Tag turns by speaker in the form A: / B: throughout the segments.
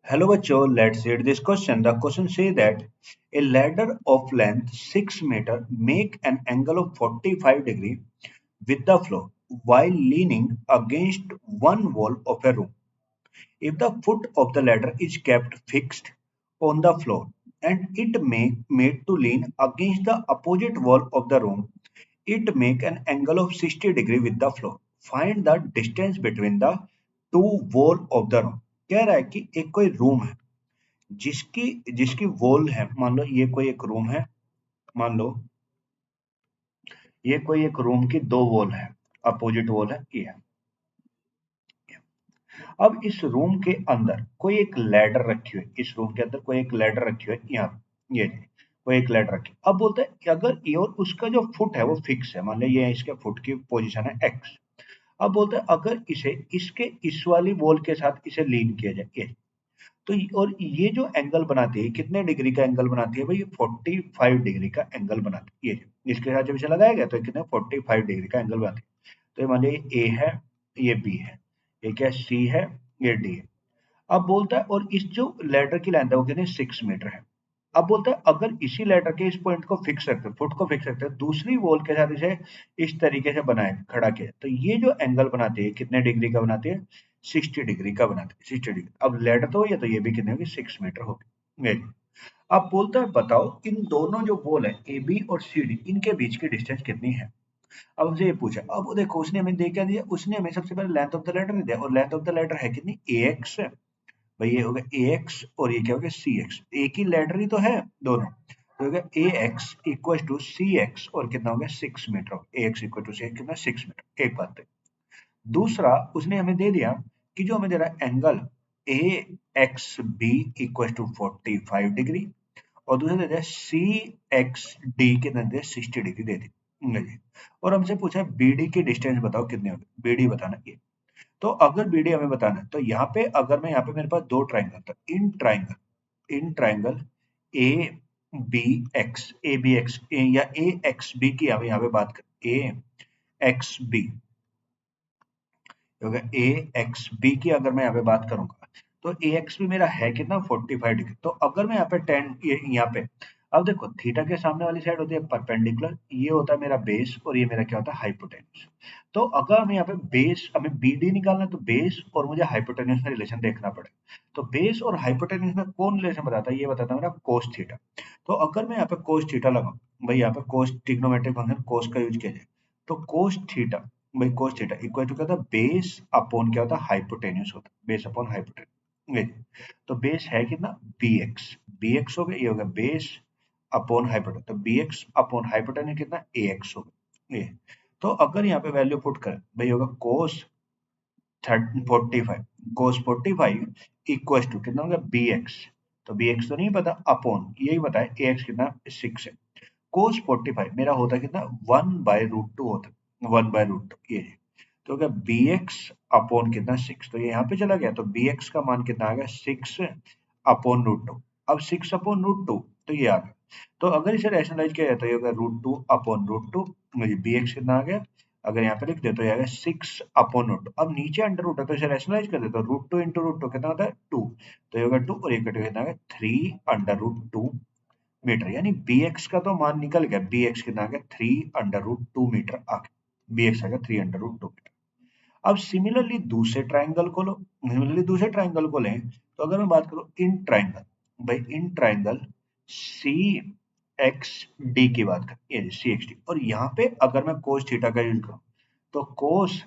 A: Hello बच्चों, let's read this question. The question say that a ladder of length 6 meter make an angle of 45 degree with the floor while leaning against one wall of a room. If the foot of the ladder is kept fixed on the floor and it may made to lean against the opposite wall of the room, it make an angle of 60 degree with the floor. Find the distance between the two wall of the room. कह रहा है कि एक कोई room है जिसकी जिसकी wall है, मान लो ये कोई एक रूम है, मान लो ये कोई एक रूम की दो वॉल है, अपोजिट वॉल है ये। अब इस रूम के अंदर कोई एक लैडर रखी हुई, इस रूम के अंदर कोई एक लैडर रखी हुई यहाँ, ये कोई एक लैडर रखी। अब बोलते हैं कि अगर ये और उसका जो फुट है वो फिक्स है, मान लो ये इसके फुट की पोजीशन है एक्स। अब बोलते हैं अगर इसे इसके इस वाली वॉल के साथ इसे लीन किया जाए ये, तो और ये जो एंगल बनाती है कितने डिग्री का एंगल बनाती है भाई, ये 45 डिग्री का एंगल बनाती है। ये इसके साथ जब इसे लगाया गया तो कितने 45 डिग्री का एंगल बनाती है। तो ये मान लीजिए ए है, ये बी है, ये क्या सी है, ये डी है। अब बोलता है और इस जो लेटर की लेंथ है वो कितनी 6 मीटर है। अब बोलता है अगर इसी लेटर के इस पॉइंट को फिक्स रखते हैं, फुट को फिक्स रखते हैं, दूसरी वॉल के साथ इसे इस तरीके से बनाए खड़ा किया, तो ये जो एंगल बनाती है कितने डिग्री का बनाती है, 60 डिग्री का बनाती है, 60 डिग्री। अब लेटर तो ये तो ये भी कितने होगी 6 मीटर होगी। वेरी। अब बोलता है बताओ इन दोनों जो वॉल है ए बी और सी डी, इनके बीच की डिस्टेंस कितनी है। अब हमसे ये पूछा, अब देखो उसने हमें दे क्या दिया, उसने हमें सबसे पहले लेंथ ऑफ द लेटर दिया, और लेंथ ऑफ द लेटर है कितनी ए एक्स। भाई ये होगा ए एक्स और ये क्या होगा सी एक्स, एक ही लेटर ही तो है दोनों, तो होगा A x equal to C x और कितना हो गया 6 metre, A x equal to C कितना 6 मीटर। एक बात है। दूसरा उसने हमें दे दिया कि जो हमें दे रहा है angle A X B equal to 45 degree, और दूसरा दे दिया सी एक्स डी कितना दे 60 डिग्री दे दी। और हमसे पूछा है बी डी की डिस्टेंस बताओ कितने होगी, बी डी बताना ये। तो अगर बीडी हमें बताना है तो यहाँ पे अगर मैं यहाँ पे मेरे पास दो ट्राइंगल, तो in triangle A B X, A B X या ए एक्स बी की यहाँ पे बात कर, A X B, A X B की अगर मैं यहाँ पे बात करूंगा तो ए एक्स बी मेरा है कितना 45 डिग्री। तो अगर मैं यहाँ पे टेन यहाँ पे, अब देखो थीटा के सामने वाली साइड होती है परपेंडिकुलर, ये होता है मेरा बेस और ये मेरा क्या होता है हाइपोटेन्यूज। तो अगर हमें यहाँ पे बेस हमें बी डी निकालना है तो बेस और मुझे हाइपोटेन्यूज में रिलेशन देखना पड़ेगा। तो बेस और हाइपोटेन्यूज में कौन रिलेशन बताता है, ये बताता है मेरा कोस थीटा। तो अगर मैं यहाँ पे कोस थीटा लगाऊं, भाई यहाँ पे कोस ट्रिग्नोमेट्रिक फंक्शन कोस का यूज किया जाए, तो कोस थीटा, भाई कोस थीटा इक्वल टू क्या होता है बेस अपॉन क्या होता है हाइपोटेन्यूज होता है, बेस अपॉन हाइपोटेन्यूज। तो बेस है कितना बी एक्स हो गया, ये हो गया बेस अपॉन हाइपोटेन्यूज, तो बी एक्स अपॉन हाइपोटेन्यूज कितना ए एक्स हो गया ये। तो अगर यहाँ पे वैल्यू पुट करें, भाई होगा कोस 45, कोस 45 इक्वल टू कितना होगा बी एक्स, तो बी एक्स तो नहीं पता, अपॉन यही बताया ए एक्स कितना 6 है। कोस 45 मेरा होता कितना 1/√2 होता, 1/√2 ये। तो क्या बी एक्स अपॉन कितना 6, तो ये यहाँ पे चला गया, तो बी एक्स का मान कितना आ गया 6 अपॉन रूट टू। अब 6 अपॉन रूट टू तो ये आ गया, तो अगर इसे रैशनलाइज किया जाए तो ये होगा √2 अपॉन √2, मुझे बी एक्स कितना आ गया, अगर यहाँ पे लिख दे तो ये आ गया 6 अपॉन रूट टू। अब नीचे अंडर रूट है तो इसे रैशनलाइज कर दे तो √2 इंटू √2 कितना होता है 2, तो ये होगा 2 और ये कट कितना आ गया 3/√2 मीटर, यानी बी एक्स का तो मान निकल गया, बी एक्स कितना आ गया 3/√2 मीटर आ गया, बी एक्स आ गया 3/√2 मीटर। अब सिमिलरली दूसरे ट्राइंगल को लो, सिमिलरली दूसरे ट्राइंगल को लें, तो अगर मैं बात करूं इन ट्राइंगल, भाई in triangle C X D की बात करें, ये सी एक्स डी, और यहाँ पे अगर मैं कोस थीटा का यूज करूं तो कोस,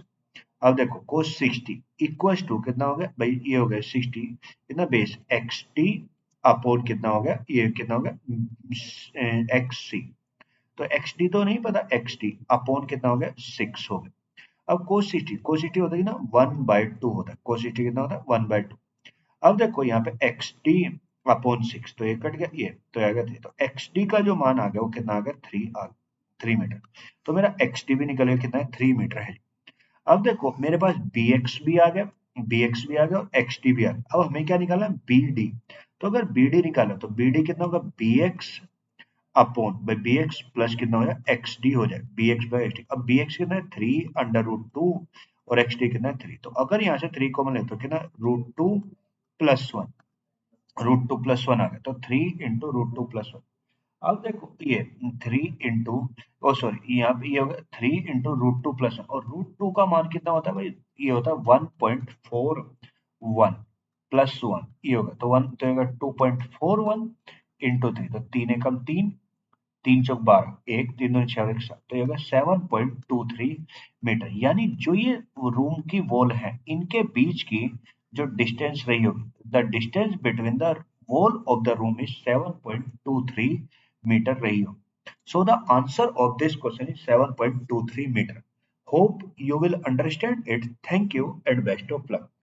A: अब देखो कोस 60 इक्वल टू कितना हो गया भाई, ये हो गया 60 कितना बेस एक्स टी अपॉन कितना हो गया, ये कितना हो गया एक्स सी, तो एक्स डी तो नहीं पता, एक्स टी अपॉन कितना हो गया 6 हो गया। अब कोस 60 होता है ना 1/2 होता है, कोस 60 कितना होता है 1/2। अब देखो यहाँ पे एक्स डी अपॉन 6, तो ये कट गया, ये तो आ गया 3, तो एक्स डी का जो मान आ गया वो कितना आ गया 3 आ गया, 3 मीटर। तो मेरा एक्स डी भी निकल गया कितना है 3 मीटर है। अब देखो मेरे पास बी एक्स भी आ गया, बी एक्स भी आ गया और एक्स डी भी आ गया। अब हमें क्या निकालना है बी डी, तो अगर बी डी निकाला तो बी डी कितना होगा बी एक्स अपॉन भाई बी एक्स प्लस कितना हो जाए एक्स डी हो जाए, B X by X D. अब बी एक्स कितना है 3/√2 और एक्स डी कितना है 3, तो अगर यहाँ से 3 कॉमन ले तो कितना √2 + 1, √2 + 1 आ गया, तो 3 × √2 + 1। अब देखो ये 3 ओ सॉरी यहाँ पे ये होगा 3 × √2 + 1, और √2 का मान कितना होता है भाई, ये होता है 1.41 + 1, ये होगा तो 1 तो होगा 2.41 × 3, तो 3 एकम 3, 3 चौक 12, 1 3 दूनी 6 1 7, तो ये होगा 7.23 मीटर। यानी जो ये रूम की वॉल है, इनके बीच की जो डिस्टेंस रही होगी, the distance between the wall of the room is 7.23 metre रही होगी। So the answer of this question is 7.23 meter. Hope you will understand it. Thank you and best of luck.